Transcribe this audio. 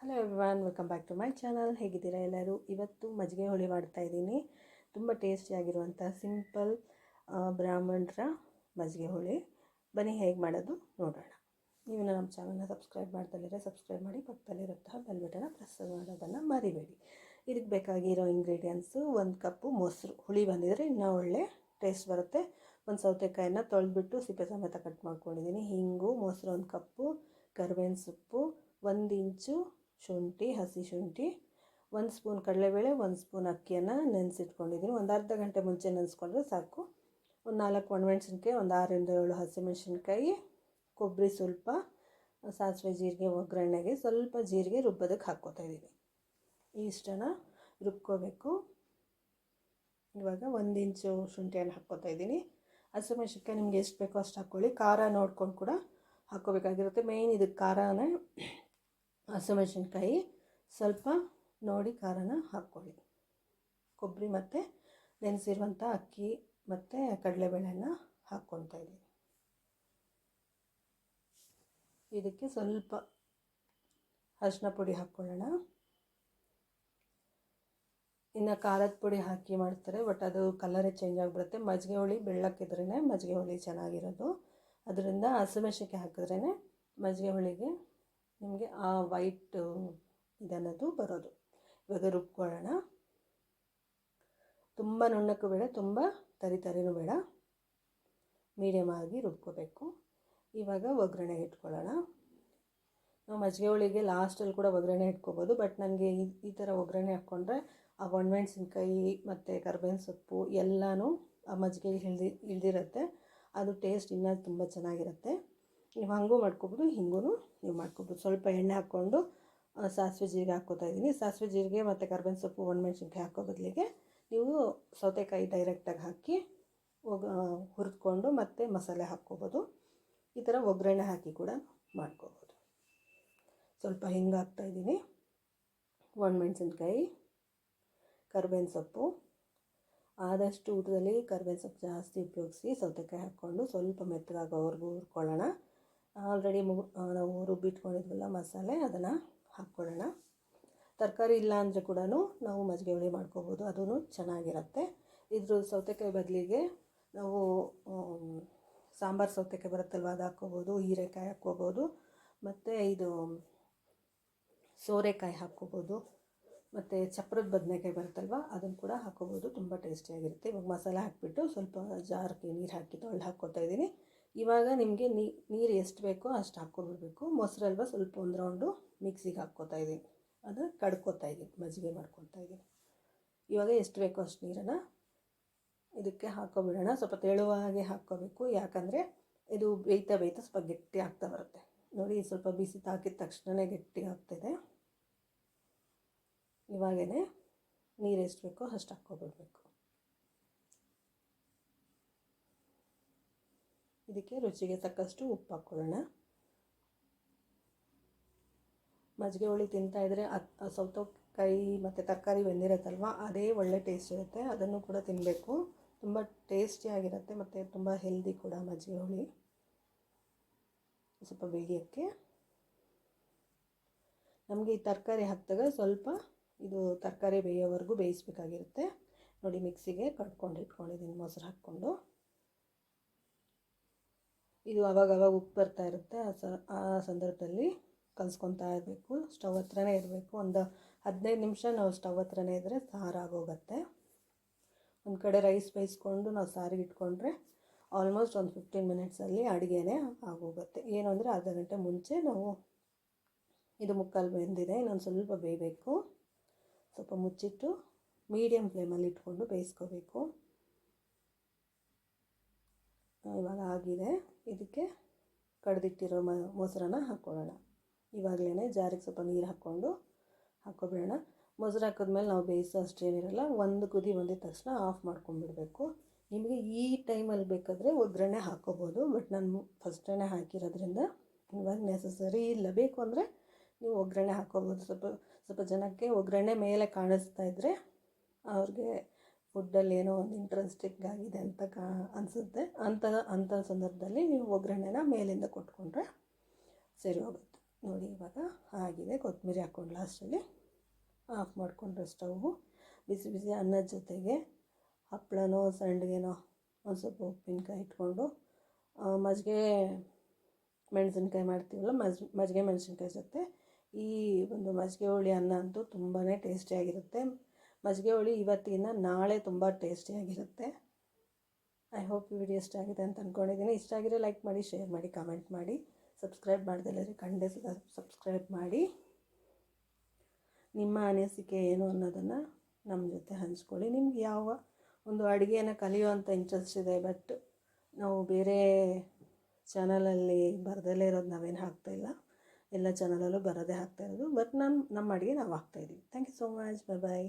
Hello everyone, welcome back to my channel. ಹೇಗಿದ್ದೀರಾ ಎಲ್ಲರೂ? ಇವತ್ತು ಮಜ್ಜಿಗೆ ಹುಳಿ ಮಾಡ್ತಾಯಿದ್ದೀನಿ. ತುಂಬ ಟೇಸ್ಟಿಯಾಗಿರುವಂಥ ಸಿಂಪಲ್ ಬ್ರಾಹ್ಮಣರ ಮಜ್ಜಿಗೆ ಹುಳಿ. ಬನ್ನಿ ಹೇಗೆ ಮಾಡೋದು ನೋಡೋಣ. ನೀವು ನಮ್ಮ ಚಾನಲ್ನ ಸಬ್ಸ್ಕ್ರೈಬ್ ಮಾಡ್ದಲ್ಲಿದ್ರೆ ಸಬ್ಸ್ಕ್ರೈಬ್ ಮಾಡಿ, ಪಕ್ಕದಲ್ಲಿರುವಂತಹ ಬೆಲ್ ಬಟನ್ನ ಪ್ರೆಸ್ ಮಾಡೋದನ್ನು ಮರಿಬೇಡಿ. ಇದಕ್ಕೆ ಬೇಕಾಗಿರೋ ಇಂಗ್ರೀಡಿಯೆಂಟ್ಸು: 1 ಕಪ್ಪು ಮೊಸರು. ಹುಳಿ ಬಂದಿದ್ರೆ ಇನ್ನೂ ಒಳ್ಳೆ ಟೇಸ್ಟ್ ಬರುತ್ತೆ. ಒಂದು ಸೌತೆಕಾಯಿನ ತೊಳೆದ್ಬಿಟ್ಟು ಸಿಪ್ಪೆ ಸಮೇತ ಕಟ್ ಮಾಡ್ಕೊಂಡಿದ್ದೀನಿ. ಹಿಂಗು, ಮೊಸರು 1 ಕಪ್ಪು, ಕರಿಬೇವಿನ ಸೊಪ್ಪು, 1 ಇಂಚು ಶುಂಠಿ, ಹಸಿ ಶುಂಠಿ, 1 ಸ್ಪೂನ್ ಕಡಲೆಬೇಳೆ, 1 ಸ್ಪೂನ್ ಅಕ್ಕಿಯನ್ನು ನೆನೆಸಿಟ್ಕೊಂಡಿದ್ದೀನಿ. ಒಂದು ಅರ್ಧ ಗಂಟೆ ಮುಂಚೆ ನೆನೆಸ್ಕೊಂಡ್ರೆ ಸಾಕು. ಒಂದು 4 ಒಣಮೆಣಸಿನ್ಕಾಯಿ, ಒಂದು 6ರಿಂದ 7 ಹಸಿಮೆಣಸಿನ್ಕಾಯಿ, ಕೊಬ್ಬರಿ ಸ್ವಲ್ಪ, ಸಾಸಿವೆ ಜೀರಿಗೆ ಒಗ್ಗರಣೆಗೆ, ಸ್ವಲ್ಪ ಜೀರಿಗೆ ರುಬ್ಬೋದಕ್ಕೆ ಹಾಕ್ಕೋತಾ ಇದ್ದೀನಿ. ಇಷ್ಟನ್ನು ರುಬ್ಕೋಬೇಕು. ಇವಾಗ 1 ಇಂಚು ಶುಂಠಿಯನ್ನು ಹಾಕ್ಕೋತಾ ಇದ್ದೀನಿ. ಹಸಿಮೆಣಸಿನ್ಕಾಯಿ ನಿಮ್ಗೆ ಎಷ್ಟು ಬೇಕೋ ಅಷ್ಟು ಹಾಕ್ಕೊಳ್ಳಿ. ಖಾರ ನೋಡ್ಕೊಂಡು ಕೂಡ ಹಾಕ್ಕೋಬೇಕಾಗಿರುತ್ತೆ. ಮೇಯ್ನ್ ಇದಕ್ಕೆ ಖಾರನೇ ಹಸಿಮೆಣಸಿನ್ಕಾಯಿ. ಸ್ವಲ್ಪ ನೋಡಿ ಖಾರನ ಹಾಕ್ಕೊಳ್ಳಿ. ಕೊಬ್ಬರಿ ಮತ್ತು ನೆನೆಸಿರುವಂಥ ಅಕ್ಕಿ ಮತ್ತು ಕಡಲೆಬೇಳೆನ ಹಾಕ್ಕೊತಾ ಇದ್ದೀನಿ. ಇದಕ್ಕೆ ಸ್ವಲ್ಪ ಅರಿಶಿನ ಪುಡಿ ಹಾಕ್ಕೊಳ್ಳೋಣ. ಇನ್ನು ಖಾರದ ಪುಡಿ ಹಾಕಿ ಮಾಡ್ತಾರೆ, ಬಟ್ ಅದು ಕಲರೇ ಚೇಂಜ್ ಆಗಿಬಿಡುತ್ತೆ. ಮಜ್ಜಿಗೆ ಹುಳಿ ಬೆಳ್ಳಕ್ಕಿದ್ರೇ ಮಜ್ಜಿಗೆ ಹುಳಿ ಚೆನ್ನಾಗಿರೋದು. ಅದರಿಂದ ಹಸಿಮೆಣಸಿನ್ಕಾಯಿ ಹಾಕಿದ್ರೇ ಮಜ್ಜಿಗೆ ಹುಳಿಗೆ ನಿಮಗೆ ಆ ವೈಟ್ ಇದನ್ನದು ಬರೋದು. ಇವಾಗ ರುಬ್ಕೊಳ್ಳೋಣ. ತುಂಬ ನುಣ್ಣಕ್ಕೂ ಬೇಡ, ತುಂಬ ತರಿನೂ ಬೇಡ, ಮೀಡಿಯಮ್ ಆಗಿ ರುಬ್ಕೋಬೇಕು. ಇವಾಗ ಒಗ್ಗರಣೆಗೆ ಇಟ್ಕೊಳ್ಳೋಣ. ನಾವು ಮಜ್ಜಿಗೆ ಹುಳಿಗೆ ಲಾಸ್ಟಲ್ಲಿ ಕೂಡ ಒಗ್ಗರಣೆ ಇಟ್ಕೋಬೋದು, ಬಟ್ ನನಗೆ ಈ ಥರ ಒಗ್ಗರಣೆ ಹಾಕ್ಕೊಂಡ್ರೆ ಆ ಒಣಮೆಣಸಿನ್ಕಾಯಿ ಮತ್ತು ಕರಿಬೇವಿನ ಸೊಪ್ಪು ಎಲ್ಲನೂ ಆ ಮಜ್ಜಿಗೆಗೆ ಇಳಿದಿರುತ್ತೆ. ಅದು ಟೇಸ್ಟ್ ಇನ್ನೂ ತುಂಬ ಚೆನ್ನಾಗಿರುತ್ತೆ. ನೀವು ಹಾಗೂ ಮಾಡ್ಕೊಬೋದು, ಹಿಂಗೂ ನೀವು ಮಾಡ್ಕೊಬೋದು. ಸ್ವಲ್ಪ ಎಣ್ಣೆ ಹಾಕ್ಕೊಂಡು ಸಾಸಿವೆ ಜೀರಿಗೆ ಹಾಕ್ಕೋತಾ ಇದ್ದೀನಿ. ಸಾಸಿವೆ ಜೀರಿಗೆ ಮತ್ತು ಕರಿಬೇವಿನ ಸೊಪ್ಪು, ಒಣಮೆಣಸಿನ್ಕಾಯಿ ಹಾಕೋ ಬದಲಿಗೆ ನೀವು ಸೌತೆಕಾಯಿ ಡೈರೆಕ್ಟಾಗಿ ಹಾಕಿ ಹುರಿದ್ಕೊಂಡು ಮತ್ತೆ ಮಸಾಲೆ ಹಾಕ್ಕೋಬೋದು. ಈ ಥರ ಒಗ್ಗರಣೆ ಹಾಕಿ ಕೂಡ ಮಾಡ್ಕೋಬೋದು. ಸ್ವಲ್ಪ ಹಿಂಗೆ ಹಾಕ್ತಾಯಿದ್ದೀನಿ, ಒಣಮೆಣಸಿನ್ಕಾಯಿ, ಕರಿಬೇವಿನ ಸೊಪ್ಪು. ಆದಷ್ಟು ಊಟದಲ್ಲಿ ಕರಿಬೇವಿನ ಸೊಪ್ಪು ಜಾಸ್ತಿ ಉಪಯೋಗಿಸಿ. ಸೌತೆಕಾಯಿ ಹಾಕ್ಕೊಂಡು ಸ್ವಲ್ಪ ಮೆತ್ತಗಾಗೋವರೆಗೂ ಹುರ್ಕೊಳ್ಳೋಣ. ಆಲ್ರೆಡಿ ನಾವು ರುಬ್ಬಿಟ್ಕೊಂಡಿದ್ವಲ್ಲ ಮಸಾಲೆ, ಅದನ್ನು ಹಾಕ್ಕೊಳ್ಳೋಣ. ತರಕಾರಿ ಇಲ್ಲ ಅಂದರೆ ಕೂಡ ನಾವು ಮಜ್ಜಿಗೆ ಹುಳಿ ಮಾಡ್ಕೋಬೋದು, ಅದೂ ಚೆನ್ನಾಗಿರುತ್ತೆ. ಇದ್ರ ಸೌತೆಕಾಯಿ ಬದಲಿಗೆ ನಾವು ಸಾಂಬಾರು ಸೌತೆಕಾಯಿ ಬರುತ್ತಲ್ವ, ಅದು ಹಾಕ್ಕೋಬೋದು. ಹೀರೆಕಾಯಿ ಹಾಕ್ಕೋಬೋದು, ಮತ್ತು ಇದು ಸೋರೆಕಾಯಿ ಹಾಕ್ಕೋಬೋದು, ಮತ್ತು ಚಪ್ರದ ಬದನೆಕಾಯಿ ಬರುತ್ತಲ್ವ, ಅದನ್ನು ಕೂಡ ಹಾಕ್ಕೋಬೋದು. ತುಂಬ ಟೇಸ್ಟಿಯಾಗಿರುತ್ತೆ. ಇವಾಗ ಮಸಾಲೆ ಹಾಕಿಬಿಟ್ಟು ಸ್ವಲ್ಪ ಜಾರ್ಗೆ ನೀರು ಹಾಕಿ ತೊಳೆದು ಹಾಕ್ಕೋತಾ ಇದ್ದೀನಿ. ಇವಾಗ ನಿಮಗೆ ನೀರು ಎಷ್ಟು ಬೇಕೋ ಅಷ್ಟು ಹಾಕ್ಕೊಬಿಡ್ಬೇಕು. ಮೊಸರಲ್ವ ಸ್ವಲ್ಪ ಒಂದು ರೌಂಡು ಮಿಕ್ಸಿಗೆ ಹಾಕ್ಕೋತಾ ಇದ್ದೀನಿ, ಅದು ಕಡ್ಕೋತಾ ಇದ್ದೀನಿ, ಮಜ್ಜಿಗೆ ಮಾಡ್ಕೊತಾ ಇದ್ದೀನಿ. ಇವಾಗ ಎಷ್ಟು ಬೇಕೋ ಅಷ್ಟು ನೀರನ್ನು ಇದಕ್ಕೆ ಹಾಕ್ಕೊಬಿಡೋಣ. ಸ್ವಲ್ಪ ತೆಳುವಾಗೆ ಹಾಕ್ಕೋಬೇಕು, ಯಾಕಂದರೆ ಇದು ಬೇಯ್ತಾ ಸ್ವಲ್ಪ ಗಟ್ಟಿ ಆಗ್ತಾ ಬರುತ್ತೆ. ನೋಡಿ, ಸ್ವಲ್ಪ ಬಿಸಿ ಹಾಕಿದ ತಕ್ಷಣವೇ ಗಟ್ಟಿ ಆಗ್ತಿದೆ. ಇವಾಗೇ ನೀರು ಎಷ್ಟು ಬೇಕೋ ಅಷ್ಟು ಹಾಕ್ಕೊಬಿಡ್ಬೇಕು. ಇದಕ್ಕೆ ರುಚಿಗೆ ತಕ್ಕಷ್ಟು ಉಪ್ಪು ಹಾಕ್ಕೊಳ್ಳೋಣ. ಮಜ್ಜಿಗೆ ಹುಳಿ ತಿಂತಾಯಿದ್ರೆ ಸೌತೆಕಾಯಿ ಮತ್ತು ತರಕಾರಿ ಬೆಂದಿರುತ್ತಲ್ವ, ಅದೇ ಒಳ್ಳೆ ಟೇಸ್ಟ್ ಇರುತ್ತೆ. ಅದನ್ನು ಕೂಡ ತಿನ್ನಬೇಕು. ತುಂಬ ಟೇಸ್ಟಿಯಾಗಿರುತ್ತೆ ಮತ್ತು ತುಂಬ ಹೆಲ್ದಿ ಕೂಡ ಮಜ್ಜಿಗೆ ಹುಳಿ. ಸ್ವಲ್ಪ ಬೇಯೋಕ್ಕೆ ನಮಗೆ ಈ ತರಕಾರಿ ಹಾಕಿದಾಗ ಸ್ವಲ್ಪ ಇದು ತರಕಾರಿ ಬೇಯೋವರೆಗೂ ಬೇಯಿಸಬೇಕಾಗಿರುತ್ತೆ. ನೋಡಿ, ಮಿಕ್ಸಿಗೆ ಇಟ್ಕೊಂಡಿದ್ದೀನಿ ಮೊಸರು ಹಾಕ್ಕೊಂಡು. ಇದು ಆವಾಗವಾಗ ಉಪ್ಪು ಬರ್ತಾ ಇರುತ್ತೆ, ಆ ಸಂದರ್ಭದಲ್ಲಿ ಕಲಿಸ್ಕೊತಾ ಇರಬೇಕು. ಸ್ಟವ್ ಹತ್ರನೇ ಇರಬೇಕು. ಒಂದು 15 ನಿಮಿಷ ನಾವು ಸ್ಟವ್ ಹತ್ರನೇ ಇದ್ದರೆ ಸಾರಾಗೋಗುತ್ತೆ. ಒಂದು ಕಡೆ ರೈಸ್ ಬೇಯಿಸ್ಕೊಂಡು ನಾವು ಸಾರಿಗೆ ಇಟ್ಕೊಂಡ್ರೆ ಆಲ್ಮೋಸ್ಟ್ ಒಂದು 15 ಮಿನಿಟ್ಸಲ್ಲಿ ಅಡುಗೆನೇ ಆಗೋಗುತ್ತೆ. ಏನು ಅಂದರೆ ಅರ್ಧ ಗಂಟೆ ಮುಂಚೆ ನಾವು ಇದು ಮುಕ್ಕಾಲು ಬೆಂದಿದೆ, ಇನ್ನೊಂದು ಸ್ವಲ್ಪ ಬೇಯಬೇಕು. ಸ್ವಲ್ಪ ಮುಚ್ಚಿಟ್ಟು ಮೀಡಿಯಮ್ ಫ್ಲೇಮಲ್ಲಿ ಇಟ್ಕೊಂಡು ಬೇಯಿಸ್ಕೋಬೇಕು. ಇವಾಗ ಆಗಿದೆ. ಇದಕ್ಕೆ ಕಡ್ದಿಟ್ಟಿರೋ ಮೊಸರನ್ನ ಹಾಕ್ಕೊಳ್ಳೋಣ. ಇವಾಗಲೇ ಜಾರಿಗೆ ಸ್ವಲ್ಪ ನೀರು ಹಾಕ್ಕೊಬಿಡೋಣ. ಮೊಸರು ಹಾಕಿದ್ಮೇಲೆ ನಾವು ಬೇಯಿಸೋ ಅಷ್ಟೇನಿರಲ್ಲ. ಒಂದು ಕುದಿ ಬಂದಿದ ತಕ್ಷಣ ಆಫ್ ಮಾಡ್ಕೊಂಡ್ಬಿಡಬೇಕು. ನಿಮಗೆ ಈ ಟೈಮಲ್ಲಿ ಬೇಕಾದರೆ ಒಗ್ಗರಣೆ ಹಾಕ್ಕೋಬೋದು, ಬಟ್ ನಾನು ಫಸ್ಟೇ ಹಾಕಿರೋದ್ರಿಂದ ಇವಾಗ ನೆಸಸರಿ ಇಲ್ಲ. ಬೇಕು ಅಂದರೆ ನೀವು ಒಗ್ಗರಣೆ ಹಾಕ್ಕೋಬೋದು. ಸ್ವಲ್ಪ ಜನಕ್ಕೆ ಒಗ್ಗರಣೆ ಮೇಲೆ ಕಾಣಿಸ್ತಾ ಇದ್ದರೆ ಅವ್ರಿಗೆ ಫುಡ್ಡಲ್ಲಿ ಏನೋ ಒಂದು ಇಂಟ್ರೆಸ್ಟಿಂಗ್ ಆಗಿದೆ ಅಂತ ಅನಿಸುತ್ತೆ. ಅಂಥ ಸಂದರ್ಭದಲ್ಲಿ ನೀವು ಒಗ್ಗರಣೆನ ಮೇಲಿಂದ ಕೊಟ್ಕೊಂಡ್ರೆ ಸರಿ ಹೋಗುತ್ತೆ. ನೋಡಿ ಇವಾಗ ಆಗಿದೆ. ಕೊತ್ತಂಬರಿ ಹಾಕ್ಕೊಂಡು ಲಾಸ್ಟಲ್ಲಿ ಆಫ್ ಮಾಡಿಕೊಂಡ್ರೆ ಸ್ಟವ್ವು. ಬಿಸಿ ಬಿಸಿ ಅನ್ನದ ಜೊತೆಗೆ ಹಪ್ಪಳನೋ ಸಂಡಿಗೆನೋ ಒಂದು ಸ್ವಲ್ಪ ಉಪ್ಪಿನಕಾಯಿ ಇಟ್ಕೊಂಡು ಮಜ್ಜಿಗೆ ಮೆಣಸಿನ್ಕಾಯಿ ಮಾಡ್ತೀವಲ್ಲ, ಮಜ್ಜಿಗೆ ಮೆಣಸಿನ್ಕಾಯಿ ಜೊತೆ ಈ ಒಂದು ಮಜ್ಜಿಗೆ ಹುಳಿ ಅನ್ನ ಅಂತೂ ತುಂಬಾ ಟೇಸ್ಟಿಯಾಗಿರುತ್ತೆ. ಮಜ್ಜಿಗೆ ಹುಳಿ ಇವತ್ತಿನ ನಾಳೆ ತುಂಬ ಟೇಸ್ಟಿಯಾಗಿರುತ್ತೆ. ಐ ಹೋಪ್ ಈ ವಿಡಿಯೋ ಇಷ್ಟ ಆಗಿದೆ ಅಂತ ಅಂದ್ಕೊಂಡಿದ್ದೀನಿ. ಇಷ್ಟ ಆಗಿದ್ರೆ ಲೈಕ್ ಮಾಡಿ, ಶೇರ್ ಮಾಡಿ, ಕಮೆಂಟ್ ಮಾಡಿ. ಸಬ್ಸ್ಕ್ರೈಬ್ ಮಾಡ್ದೆಲ್ಲರೂ ಖಂಡಿತ ಸಬ್ಸ್ಕ್ರೈಬ್ ಮಾಡಿ. ನಿಮ್ಮ ಅನಿಸಿಕೆ ಏನು ಅನ್ನೋದನ್ನು ನಮ್ಮ ಜೊತೆ ಹಂಚ್ಕೊಳ್ಳಿ. ನಿಮ್ಗೆ ಯಾವ ಒಂದು ಅಡುಗೆಯನ್ನು ಕಲಿಯುವಂಥ ಇಂಟ್ರೆಸ್ಟ್ ಇದೆ, ಬಟ್ ನಾವು ಬೇರೆ ಚಾನಲಲ್ಲಿ ಬರದಲ್ಲೇ ಇರೋದು ನಾವೇನು ಹಾಕ್ತಾಯಿಲ್ಲ, ಎಲ್ಲ ಚಾನಲಲ್ಲೂ ಬರೋದೇ ಹಾಕ್ತಾಯಿರೋದು. ಬಟ್ ನಮ್ಮ ಅಡುಗೆ ನಾವು ಹಾಕ್ತಾಯಿದ್ದೀವಿ. Thank you so much. Bye.